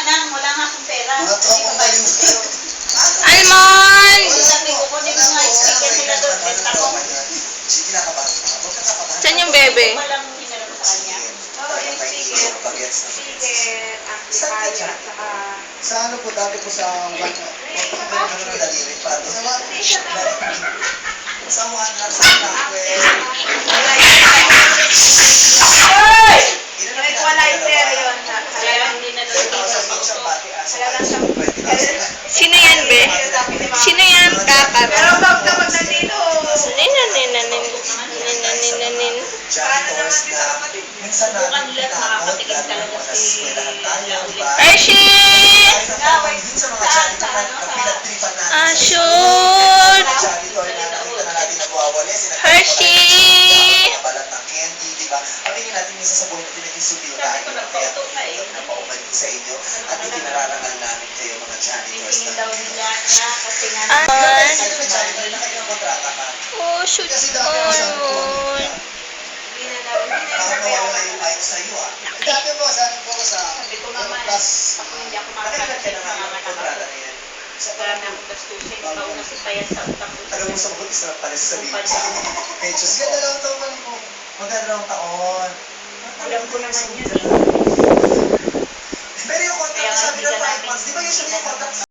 manang, wala nga akong pera. Mga tropang tayo. Almond! Sabi ko, kunin mo nga sticker nila doon. Benta ko. Sige, kinakabahan ka. Huwag ka kakabahan. Saan yung bebe? Hindi ko palang hinala ko sa kanya. Oo, yung sticker. Sticker, amplifier, at saka... Sa ano po, dati po sa ano na daliri pa to. Sa mga anak sa Equalizer yun. Kaya hindi na doon Halagang sa... Sino yan, be? Sino yan, kakar? Pero bag kapag nandito... Ninin. janitors na minsan Bukan natin nila makakatikim talaga sa si eskwelahan tayo, diba? Hershey! Kahit din sa mga janitor na pinagtripan natin sa Shoot! mga janitor na nakita na natin nagwawali, Hershey! mga balat ng candy, diba? Aminin natin minsan sa buhay natin naging subil tayo, kaya napaubad sa inyo at itinararangal namin kayo mga janitors Tingin na daw nila na kasi nga Almond! sino na janitor na kayo ng kontrata ka? Oh, shoot, Almond! Hindi na daw. Hindi na Baka yung mawala yung light sa'yo ah. Dati po, saan po ko sa sabi ko naman, plus pag hindi ako Matagal ka makakasip, na nga yung kontrata na yan. wala na akong gastusin. Ikaw na si Payas sa utang ko. Alam mo sa buti sarap pala sasabihin Kumpanya. sa akin. Medyo ganda lang ito man po. magandang taon. Alam ko naman yun. Pero yung contract Kaya nga sabi hindi ng ka 5 namin- months, di ba usually yung contract